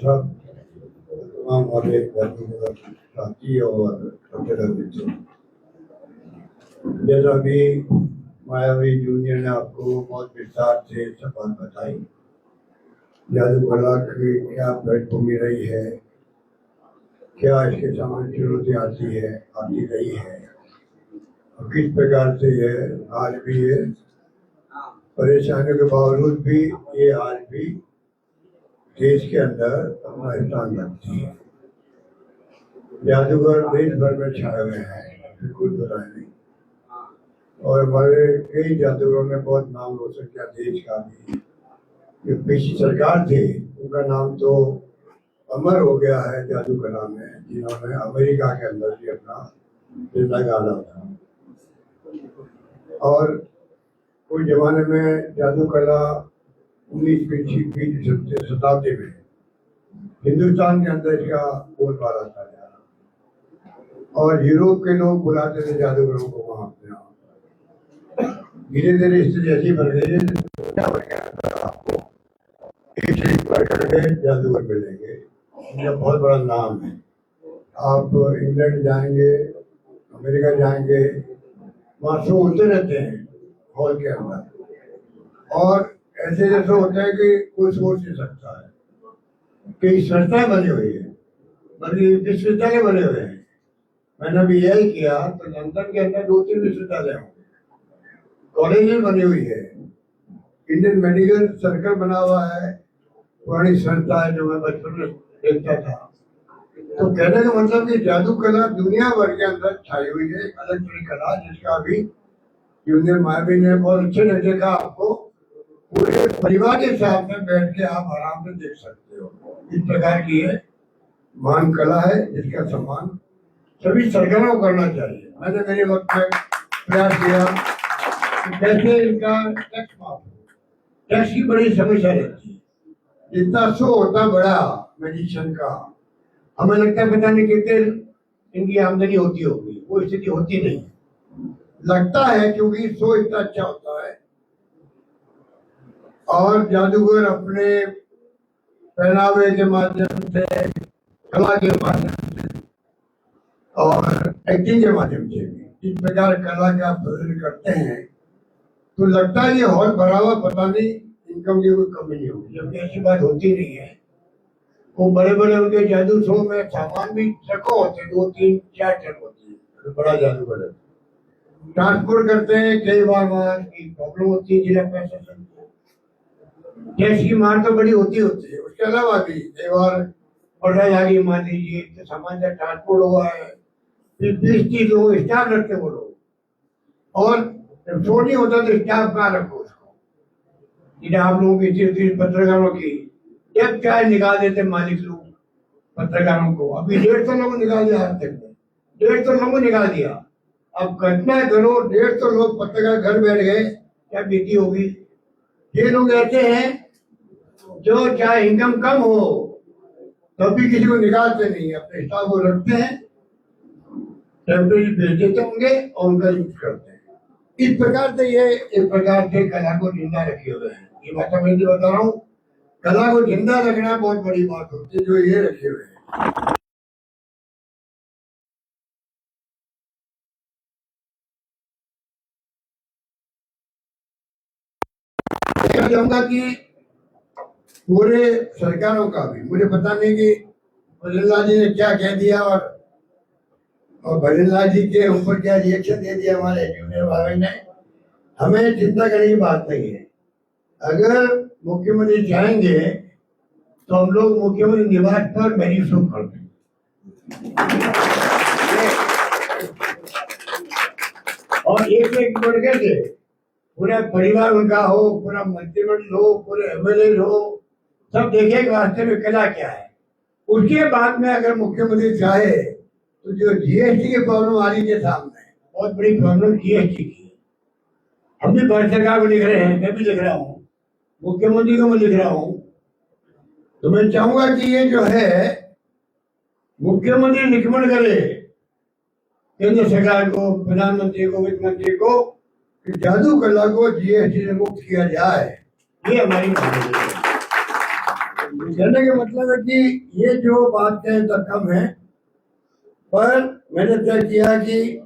साहब, तमाम हमारे साथी और मित्र, जैसा भी मायावी जूनियर ने आपको बहुत विस्तार से सब बात बताई, जादू कला की क्या पृष्ठभूमि रही है, क्या इसके सामने चुनौती आती रही है और किस प्रकार से यह आज भी है परेशानियों के बावजूद भी ये आज भी देश के अंदर अपना स्थान रखती है। जादूगर देश भर में छाए हुए हैं, बिल्कुल बुराई नहीं, और हमारे कई जादूगरों ने बहुत नाम रोशन किया देश का भी। जो पिछली सरकार थी उनका नाम तो अमर हो गया है जादू कला में, जिन्होंने अमेरिका के अंदर भी अपना जिंदा गाड़ा था। और उस जमाने में जादू कला 19वीं शताब्दी में हिंदुस्तान के अंदर इसका बोलबाला था और यूरोप के लोग बुलाते थे जादूगरों को वहां अपने। धीरे धीरे स्थिति ऐसी बन गई है, आपको एक जादूगर मिलेंगे, इनका बहुत बड़ा नाम है। आप इंग्लैंड जाएंगे, अमेरिका जाएंगे, वहाँ शो होते रहते हैं हॉल के अंदर, और ऐसे जैसे होता है कि कोई सोच नहीं सकता है। कई संस्थाएं बनी हुई है, बल्कि विश्वविद्यालय बने हुए हैं। मैंने अभी यही किया तो लंदन के अंदर 2-3 विश्वविद्यालय होंगे, कॉलेज बनी हुई है, इंडियन मेडिकल सर्कल बना हुआ है, पुरानी संस्था है जो मैं बचपन में देखता था। तो कहने का मतलब कि जादू कला दुनिया भर के अंदर छाई हुई है, अलग अलग कला, जिसका अभी जूनियर मायावी ने बहुत अच्छे ने देखा। आपको पूरे परिवार के साथ में बैठ के आप आराम से देख सकते हो। इस प्रकार की है महान कला है जिसका सम्मान सभी सरकारों को करना चाहिए। मैंने मेरे वक्त में प्रयास किया कि कैसे इनका टैक्स माफ, टैक्स की बड़ी समस्या रहती है। जितना शो होता बड़ा मैजिशियन का, हमें लगता है पता नहीं कितने इनकी आमदनी होती होगी, वो स्थिति होती नहीं लगता है, क्योंकि शो इतना अच्छा होता है और जादूगर अपने पहनावे के माध्यम से, कला के माध्यम से और एक्टिंग के माध्यम से भी इस प्रकार कला का प्रदर्शन करते हैं, तो लगता है ये हॉल भरा हुआ, पता नहीं इनकम की कोई कमी नहीं होगी, जबकि ऐसी बात होती नहीं है। वो बड़े बड़े उनके जादू शो में सामान भी ट्रकों होते, 2-3-4 ट्रक होती है, बड़ा जादूगर है, ट्रांसपोर्ट करते हैं। कई बार वहाँ की प्रॉब्लम होती है, जिला प्रशासन टैक्स की मार तो बड़ी होती है। उसके अलावा भी कई बार पढ़ाई आ गई, मान लीजिए तो सामान से ट्रांसपोर्ट हुआ है, फिर 20-30 लोग स्टाफ रखते वो लोग, और जब शो नहीं होता तो स्टाफ कहाँ रखो उसको। जिन्हें आप लोगों की 30 पत्रकारों की जब चाहे निकाल देते मालिक लोग पत्रकारों को। अभी 150 लोग निकाल दिया, आज तक 150 लोगों निकाल दिया। अब कल्पना करो 150 लोग पत्रकार घर बैठ गए, क्या बीती होगी। ये लोग ऐसे हैं जो चाहे इनकम कम हो तब भी किसी को निकालते नहीं, अपने स्टाफ को रखते हैं, टेम्परेरी भेज देते होंगे और उनका यूज करते हैं। इस प्रकार से ये एक प्रकार से कला को जिंदा रखे हुए हैं। ये बात मैं बता रहा हूँ, कला को जिंदा रखना बहुत बड़ी बात होती है, जो ये रखे हुए हैं। चाहूंगा कि पूरे सरकारों का भी, मुझे पता नहीं कि भजनलाल जी ने क्या कह दिया और भजनलाल जी के ऊपर क्या रिएक्शन दे दिया हमारे जूनियर भाई ने। हमें चिंता करने की बात नहीं है। अगर मुख्यमंत्री चाहेंगे तो हम लोग मुख्यमंत्री निवास पर मैरिज शो कर देंगे, और एक बढ़ के पूरा परिवार उनका हो, पूरा मंत्रिमंडल हो, पूरे एमएलए हो, सब देखे कि वास्तव में कला क्या है। उसके बाद में अगर मुख्यमंत्री चाहे तो जो जीएसटी की प्रॉब्लम आ रही है सामने, बहुत बड़ी प्रॉब्लम जीएसटी की, हम भी भारत सरकार को लिख रहे हैं, मैं भी लिख रहा हूँ, मुख्यमंत्री को मैं लिख रहा हूँ। तो मैं चाहूंगा कि ये जो है मुख्यमंत्री रिकमेंड करे केंद्र सरकार को, प्रधानमंत्री को, वित्त मंत्री को, कि जादू कला को जीएसटी से मुक्त किया जाए। ये हमारी मांग है। कहने का मतलब है कि ये जो बात है तो कम है, पर मैंने तय किया कि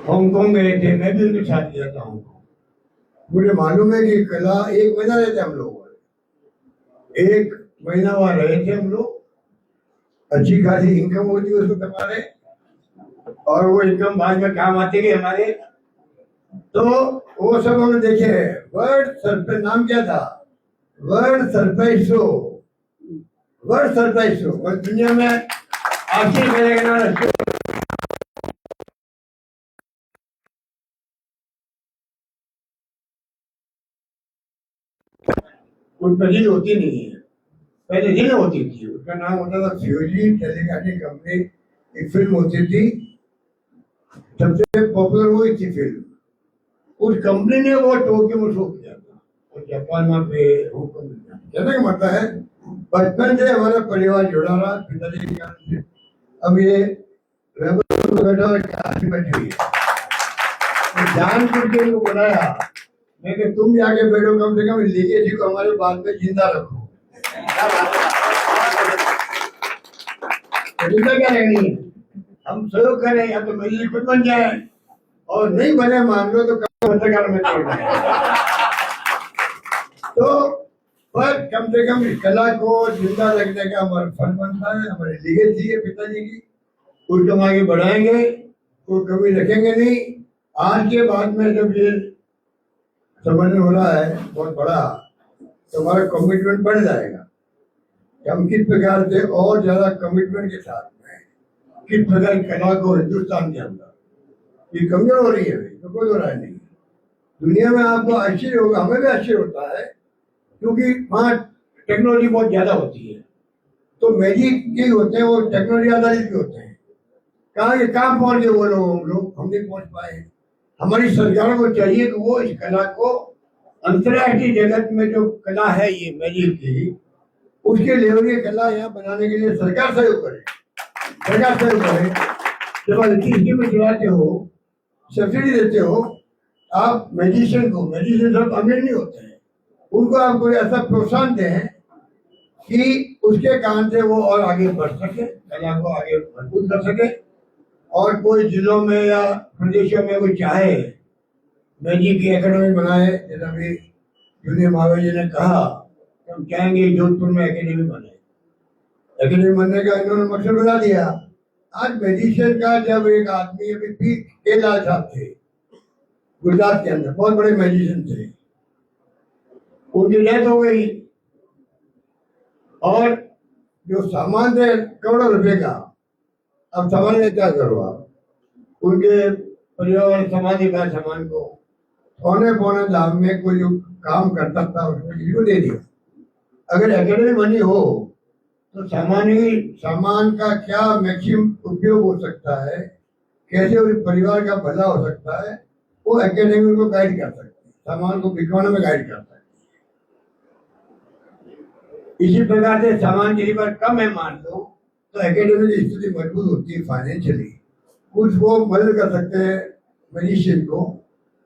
हांगकांग गए थे, मैं भी उनके साथ गया था हांगकांग। मुझे मालूम है कि कला 1 महीना रहते हम लोग, 1 महीना वहां रहे थे हम लोग। अच्छी खासी इनकम होती है उसको हमारे, और वो इनकम बाद में काम आती है हमारे। तो वो सब हमने देखे हैं। वर्ल्ड सरप्राइज नाम क्या था? World surprise show. World surprise show और दुनिया में आखिर करेगा कोई पहले होती नहीं है, पहले दिन होती थी। उसका नाम होता था फ्यूजी टेलीकास्टिंग कंपनी। एक फिल्म होती थी, सबसे पॉपुलर वही थी फिल्म। उस कंपनी ने वो टोक्यो में शो किया था, और जापान में पे हांगकांग में। कहने का मतलब है बचपन से हमारा परिवार जुड़ा रहा पिताजी के कारण से। अब ये बैठा और बैठी हुई है, जानबूझ के इनको बुलाया मैं कि तुम जाके बैठो, कम से कम लीगेसी को हमारे बाद में जिंदा रखो। जिंदा क्या रहनी है, हम सहयोग करें या तो मेरी खुद बन जाए, और नहीं बने मान लो तो पत्रकार में तो पर कम से कम इस कला को जिंदा रखने का हमारा फर्ज बनता है, हमारी लीगेसी है पिताजी की। उसको हम आगे बढ़ाएंगे, कोई कमी रखेंगे नहीं। आज के बाद में जब ये समझ हो रहा है बहुत बड़ा, तो हमारा कमिटमेंट बढ़ जाएगा कि हम किस प्रकार से और ज्यादा कमिटमेंट के साथ में किस प्रकार कला को हिंदुस्तान के अंदर ये कमजोर हो रही है, तो कोई हो रहा नहीं। दुनिया में आपको आश्चर्य होगा, हमें भी आश्चर्य होता है, क्योंकि वहाँ टेक्नोलॉजी बहुत ज्यादा होती है। तो मैजिक के होते हैं वो टेक्नोलॉजी आधारित भी होते हैं। कहाँ पहुंच गए वो लोग हम नहीं पहुंच पाए। हमारी सरकारों को चाहिए कि वो इस कला को अंतर्राष्ट्रीय जगत में जो कला है ये मैजिक की, उसके लेवल की कला यहाँ बनाने के लिए सरकार सहयोग करे। सरकार सहयोग करे, जब आप स्कीम में चलाते हो, सब्सिडी देते हो, आप मैजिशियन को, मैजिशियन सब अमीर नहीं होते हैं, उनको आप कोई ऐसा प्रोत्साहन दें कि उसके कारण से वो और आगे बढ़ सके, कला को आगे मजबूत कर सके। और कोई जिलों में या प्रदेशों में कोई चाहे मैजिक की एकेडमी बनाए, जैसा अभी जूनियर महावीर जी ने कहा, हम चाहेंगे जोधपुर में एकेडमी बने। एकेडमी बनने का इन्होंने मकसद बता दिया। आज मैजिशियन का जब एक आदमी अभी पी के लाल साहब थे गुजरात के अंदर, बहुत बड़े मैजिशियन थे, उनकी डेथ हो गई, और जो सामान थे करोड़ों रुपए का, अब सामान में क्या करो आप? उनके परिवार समाधि का सामान को पौने पौने दाम में कोई जो काम करता था उसको किसी को दे दिया। अगर एकेडमी बनी हो तो सामान का क्या मैक्सिमम उपयोग हो सकता है, कैसे उस परिवार का भला हो सकता है, वो एकेडमी को गाइड कर सकते हैं, सामान को बिकवाने में गाइड करता है। इसी प्रकार से सामान की बार कम है मान लो, तो एकेडमी की स्थिति मजबूत होती है फाइनेंशियली, कुछ वो मदद कर सकते हैं मैजिशियन को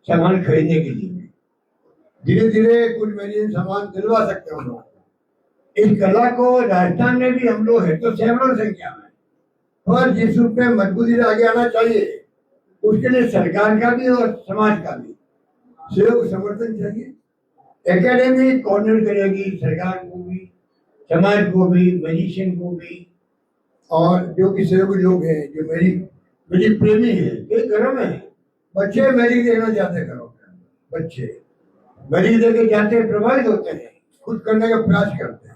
सामान खरीदने के लिए। धीरे धीरे कुछ मैजिशियन सामान दिलवा सकते हैं हम लोग। इस कला को राजस्थान में भी हम लोग है तो सैकड़ों संख्या में, और जिस रूप में मजबूती से आगे आना चाहिए, उसके लिए सरकार का भी और समाज का भी सहयोग समर्थन चाहिए। एकेडमी कोऑर्डिनेट करेगी सरकार को भी, समाज को भी, मैजिशियन को भी, और जो भी सहयोगी लोग हैं जो मेरी प्रेमी है। एक घरों में बच्चे मैजिक देखना चाहते हैं, घरों में बच्चे मैजिक देखे जाते हैं, प्रभावित होते हैं, खुद करने का प्रयास करते हैं।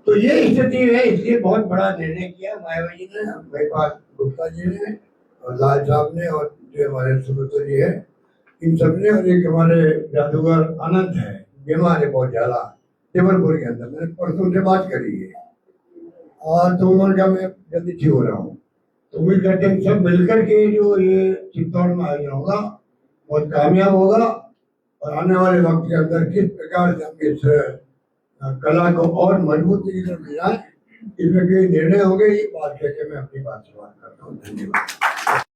तो ये स्थिति है, इसलिए बहुत बड़ा निर्णय किया मायावती जी ने, महिपाल गुप्ता जी ने, और लाल साहब ने, और जो हमारे सुब्रत जी है, इन सब ने, और एक हमारे जादूगर आनंद है, बीमार है बहुत ज्यादा जबलपुर के अंदर। मैंने परसों उनसे बात करी है, और तो उन्होंने कहा मैं जल्दी ठीक हो रहा हूँ। तो उम्मीद करते हैं सब मिलकर के जो ये चित्तौड़ में आयोजन होगा बहुत कामयाब होगा, और आने वाले वक्त के अंदर किस प्रकार से हम इस कला को और मजबूती की तरफ ले जाए, इसमें कोई निर्णय होंगे, ये बात करके मैं अपनी बात समाप्त करता हूँ। धन्यवाद।